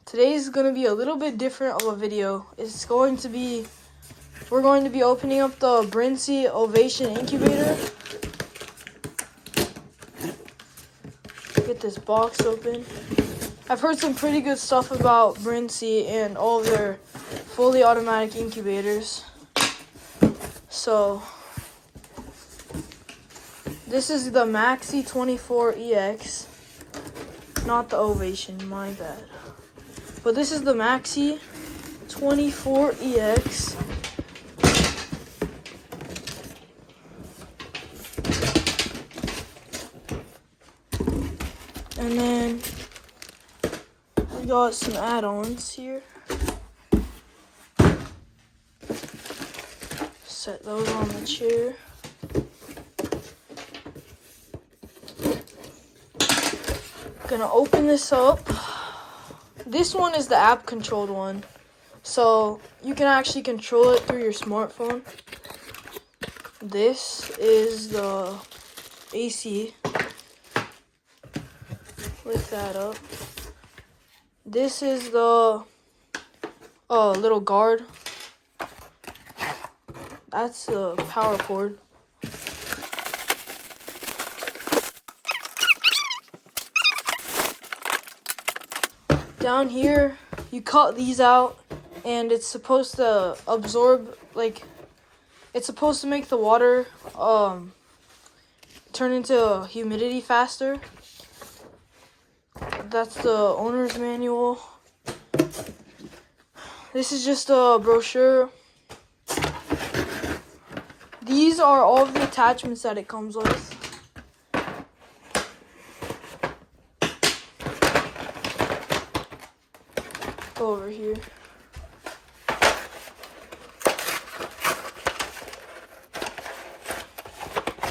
Today's going to be a little bit different of a video. We're going to be opening up the Brinsea Ovation Incubator. Get this box open. I've heard some pretty good stuff about Brinsea and all of their fully automatic incubators. So, this is the Maxi 24EX. Not the Ovation, my bad. But this is the Maxi 24EX. And then we got some add-ons here. Set those on the chair. Gonna open this up. This one is the app controlled one, so you can actually control it through your smartphone. This is the AC. Lift that up. This is the little guard. That's the power cord. Down here, you cut these out, and it's supposed to absorb, it's supposed to make the water turn into humidity faster. That's the owner's manual. This is just a brochure. These are all of the attachments that it comes with. Go over here.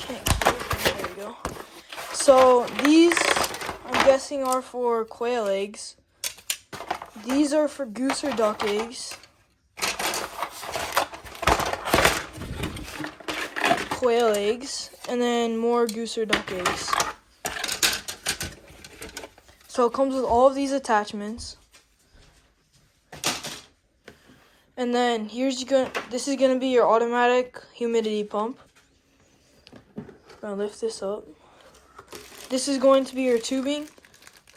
There we go. So these, I'm guessing, are for quail eggs. These are for goose or duck eggs. Quail eggs, and then more goose or duck eggs. So it comes with all of these attachments. And then this is gonna be your automatic humidity pump. I'm gonna lift this up. This is going to be your tubing.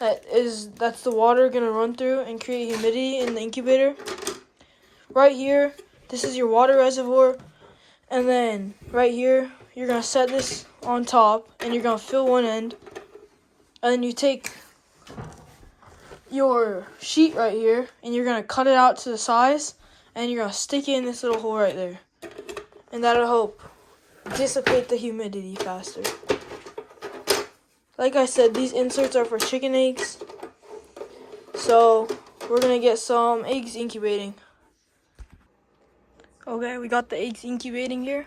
That's the water gonna run through and create humidity in the incubator. Right here, this is your water reservoir. And then right here, you're gonna set this on top, and you're gonna fill one end. And then you take your sheet right here, and you're gonna cut it out to the size, and you're gonna stick it in this little hole right there. And that'll help dissipate the humidity faster. Like I said, these inserts are for chicken eggs. So we're gonna get some eggs incubating. Okay, we got the eggs incubating here.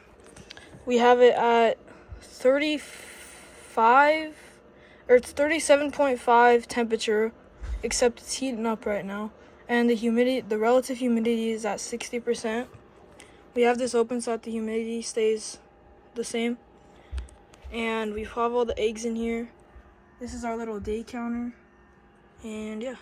We have it at 37.5 temperature, except it's heating up right now. And the relative humidity is at 60%. We have this open so that the humidity stays the same. And we have all the eggs in here. This is our little day counter. And yeah.